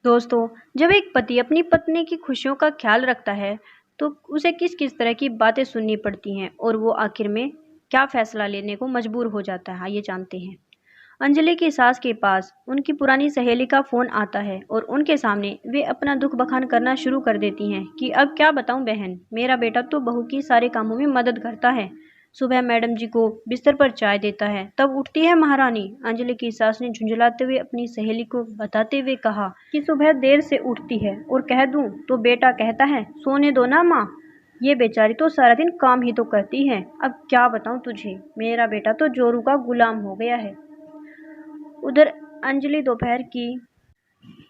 दोस्तों, जब एक पति अपनी पत्नी की खुशियों का ख्याल रखता है तो उसे किस किस तरह की बातें सुननी पड़ती हैं और वो आखिर में क्या फैसला लेने को मजबूर हो जाता है, आइए जानते हैं। अंजलि की सास के पास उनकी पुरानी सहेली का फोन आता है और उनके सामने वे अपना दुख बखान करना शुरू कर देती हैं कि अब क्या बताऊं बहन, मेरा बेटा तो बहू की सारे कामों में मदद करता है। सुबह मैडम जी को बिस्तर पर चाय देता है, तब उठती है महारानी। अंजलि की सास ने झुंझलाते हुए अपनी सहेली को बताते हुए कहा कि सुबह देर से उठती है और कह दूं तो बेटा कहता है सोने दो ना माँ। ये बेचारी तो सारा दिन काम ही तो करती है, अब क्या बताऊं तुझे, मेरा बेटा तो जोरू का गुलाम हो गया है। उधर अंजलि दोपहर की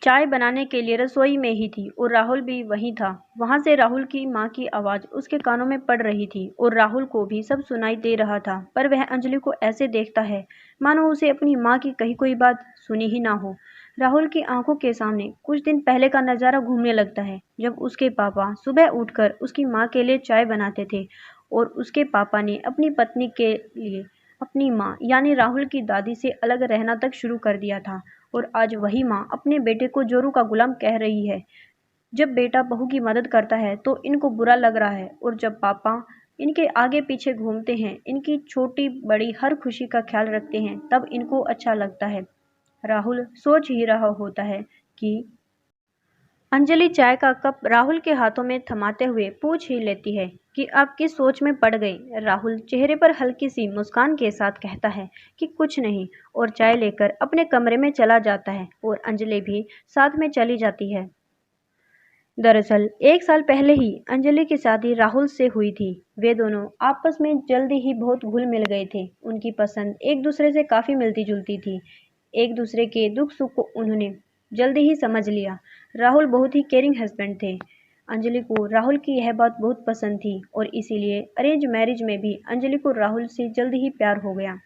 चाय बनाने के लिए रसोई में ही थी और राहुल भी वहीं था। वहां से राहुल की माँ की आवाज उसके कानों में पड़ रही थी और राहुल को भी सब सुनाई दे रहा था, पर वह अंजलि को ऐसे देखता है मानो उसे अपनी माँ की कही कोई बात सुनी ही ना हो। राहुल की आंखों के सामने कुछ दिन पहले का नजारा घूमने लगता है, जब उसके पापा सुबह उठकर उसकी माँ के लिए चाय बनाते थे और उसके पापा ने अपनी पत्नी के लिए अपनी माँ यानी राहुल की दादी से अलग रहना तक शुरू कर दिया था। और आज वही माँ अपने बेटे को जोरू का गुलाम कह रही है। जब बेटा बहू की मदद करता है तो इनको बुरा लग रहा है और जब पापा इनके आगे पीछे घूमते हैं, इनकी छोटी बड़ी हर खुशी का ख्याल रखते हैं, तब इनको अच्छा लगता है। राहुल सोच ही रहा होता है कि अंजलि चाय का कप राहुल के हाथों में थमाते हुए पूछ ही लेती है कि आप किस सोच में पड़ गए। राहुल चेहरे पर हल्की सी मुस्कान के साथ कहता है कि कुछ नहीं और चाय लेकर अपने कमरे में चला जाता है और अंजलि भी साथ में चली जाती है। दरअसल 1 साल पहले ही अंजलि की शादी राहुल से हुई थी। वे दोनों आपस में जल्दी ही बहुत घुल मिल गए थे। उनकी पसंद एक दूसरे से काफी मिलती जुलती थी। एक दूसरे के दुख सुख को उन्होंने जल्दी ही समझ लिया। राहुल बहुत ही केयरिंग हस्बैंड थे। अंजलि को राहुल की यह बात बहुत पसंद थी और इसीलिए अरेंज मैरिज में भी अंजलि को राहुल से जल्दी ही प्यार हो गया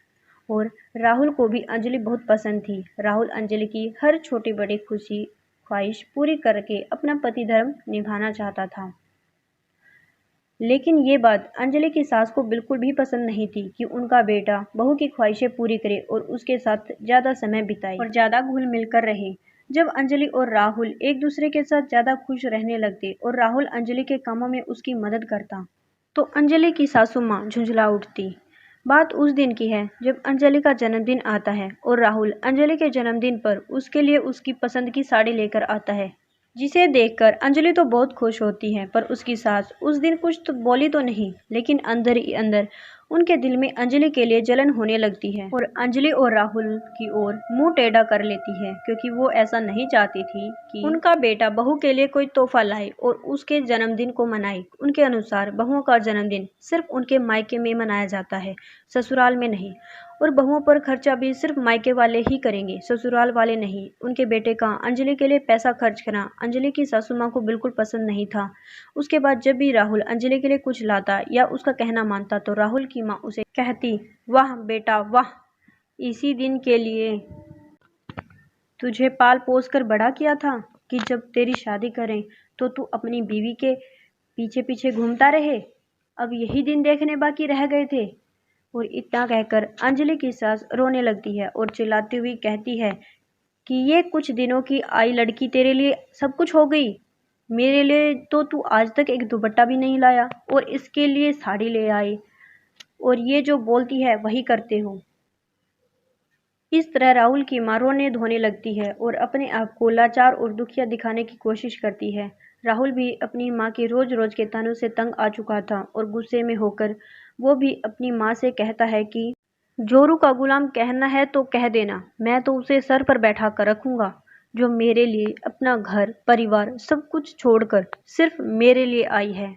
और राहुल को भी अंजलि बहुत पसंद थी। राहुल अंजलि की हर छोटी बड़ी खुशी ख्वाहिश पूरी करके अपना पति धर्म निभाना चाहता था। लेकिन ये बात अंजलि की सास को बिल्कुल भी पसंद नहीं थी कि उनका बेटा बहू की ख्वाहिशें पूरी करे और उसके साथ ज्यादा समय बिताए और ज्यादा घुल मिल कर रहे। जब अंजलि और राहुल एक दूसरे के साथ ज्यादा खुश रहने लगते और राहुल अंजलि के कामों में उसकी मदद करता तो अंजलि की सासू माँ झुंझला उठती। बात उस दिन की है जब अंजलि का जन्मदिन आता है और राहुल अंजलि के जन्मदिन पर उसके लिए उसकी पसंद की साड़ी लेकर आता है, जिसे देखकर अंजलि तो बहुत खुश होती है, पर उसकी सास उस दिन कुछ तो बोली तो नहीं, लेकिन अंदर ही अंदर उनके दिल में अंजलि के लिए जलन होने लगती है और अंजलि और राहुल की ओर मुंह टेढ़ा कर लेती है, क्योंकि वो ऐसा नहीं चाहती थी कि उनका बेटा बहू के लिए कोई तोहफा लाए और उसके जन्मदिन को मनाए। उनके अनुसार बहुओं का जन्मदिन सिर्फ उनके मायके में मनाया जाता है, ससुराल में नहीं, और बहुओं पर खर्चा भी सिर्फ मायके वाले ही करेंगे, ससुराल वाले नहीं। उनके बेटे का अंजलि के लिए पैसा खर्च करना अंजलि की सासू माँ को बिल्कुल पसंद नहीं था। उसके बाद जब भी राहुल अंजलि के लिए कुछ लाता या उसका कहना मानता तो राहुल की माँ उसे कहती, वाह बेटा वाह, इसी दिन के लिए तुझे पाल पोस कर बड़ा किया था कि जब तेरी शादी करें तो तू अपनी बीवी के पीछे पीछे घूमता रहे, अब यही दिन देखने बाकी रह गए थे। और इतना कहकर अंजलि की सास रोने लगती है और चिल्लाती हुई कहती है कि ये कुछ दिनों की आई लड़की तेरे लिए सब कुछ हो गई, मेरे लिए तो तू आज तक एक दुपट्टा भी नहीं लाया और इसके लिए साड़ी ले आई, और ये जो बोलती है वही करते हो। इस तरह राहुल की माँ रोने धोने लगती है और अपने आप को लाचार और दुखिया दिखाने की कोशिश करती है। राहुल भी अपनी माँ के रोज रोज के तानों से तंग आ चुका था और गुस्से में होकर वो भी अपनी माँ से कहता है कि जोरू का गुलाम कहना है तो कह देना, मैं तो उसे सर पर बैठा कर रखूंगा, जो मेरे लिए अपना घर परिवार सब कुछ छोड़कर सिर्फ मेरे लिए आई है।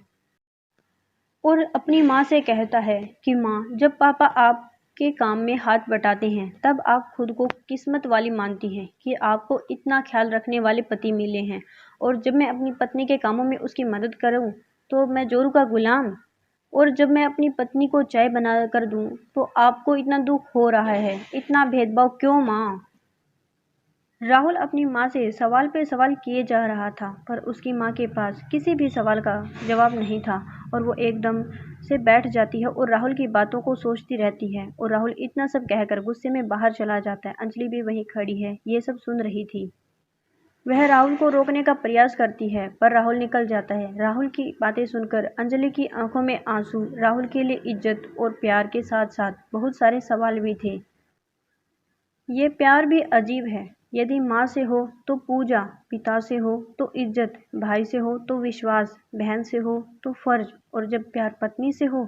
और अपनी माँ से कहता है कि माँ, जब पापा आपके काम में हाथ बटाते हैं तब आप खुद को किस्मत वाली मानती हैं कि आपको इतना ख्याल रखने वाले पति मिले हैं, और जब मैं अपनी पत्नी के कामों में उसकी मदद करूं तो मैं जोरू का गुलाम, और जब मैं अपनी पत्नी को चाय बना कर दूं तो आपको इतना दुख हो रहा है, इतना भेदभाव क्यों माँ। राहुल अपनी माँ से सवाल पे सवाल किए जा रहा था, पर उसकी माँ के पास किसी भी सवाल का जवाब नहीं था और वो एकदम से बैठ जाती है और राहुल की बातों को सोचती रहती है और राहुल इतना सब कहकर गुस्से में बाहर चला जाता है। अंजलि भी वहीं खड़ी है, ये सब सुन रही थी। वह राहुल को रोकने का प्रयास करती है पर राहुल निकल जाता है। राहुल की बातें सुनकर अंजलि की आंखों में आंसू। राहुल के लिए इज्जत और प्यार के साथ साथ बहुत सारे सवाल भी थे। ये प्यार भी अजीब है। यदि माँ से हो तो पूजा, पिता से हो तो इज्जत, भाई से हो तो विश्वास, बहन से हो तो फर्ज, और जब प्यार पत्नी से हो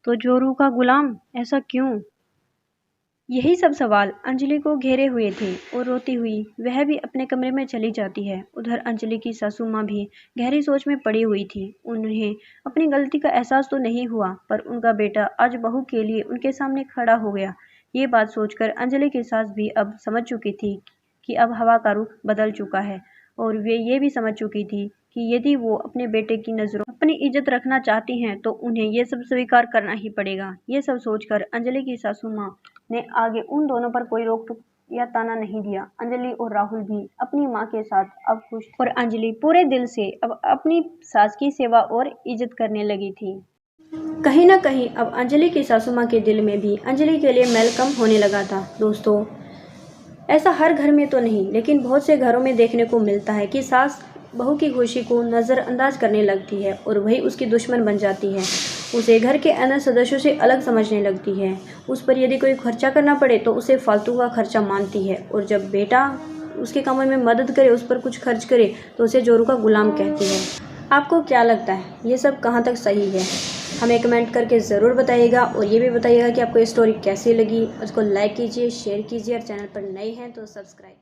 तो जोरू का गुलाम। ऐसा क्यों? यही सब सवाल अंजलि को घेरे हुए थे और रोती हुई वह भी अपने कमरे में चली जाती है। उधर अंजलि की सासू माँ भी गहरी सोच में पड़ी हुई थी। उन्हें अपनी गलती का एहसास तो नहीं हुआ पर उनका बेटा आज बहू के लिए उनके सामने खड़ा हो गया। ये बात सोचकर अंजलि की सास भी अब समझ चुकी थी कि अब हवा का रुख बदल चुका है, और वे ये भी समझ चुकी थी कि यदि वो अपने बेटे की नज़रों अपनी इज्जत रखना चाहती हैं तो उन्हें ये सब स्वीकार करना ही पड़ेगा। ये सब सोचकर अंजलि की सासू माँ ने आगे उन दोनों पर कोई रोक टोक या ताना नहीं दिया। अंजलि और राहुल भी अपनी माँ के साथ अब खुश थे और अंजलि पूरे दिल से अब अपनी सास की सेवा और इज्जत करने लगी थी। कहीं ना कहीं अब अंजलि की सासू माँ के दिल में भी अंजलि के लिए मैल कम होने लगा था। दोस्तों, ऐसा हर घर में तो नहीं, लेकिन बहुत से घरों में देखने को मिलता है कि सास बहू की खुशी को नज़रअंदाज करने लगती है और वही उसकी दुश्मन बन जाती है। उसे घर के अन्य सदस्यों से अलग समझने लगती है। उस पर यदि कोई खर्चा करना पड़े तो उसे फालतू का खर्चा मानती है, और जब बेटा उसके कामों में मदद करे, उस पर कुछ खर्च करे तो उसे जोरू का गुलाम कहती है। आपको क्या लगता है, ये सब कहाँ तक सही है? हमें कमेंट करके ज़रूर बताइएगा, और ये भी बताइएगा कि आपको ये स्टोरी कैसी लगी। उसको लाइक कीजिए, शेयर कीजिए, और चैनल पर नए हैं तो सब्सक्राइब।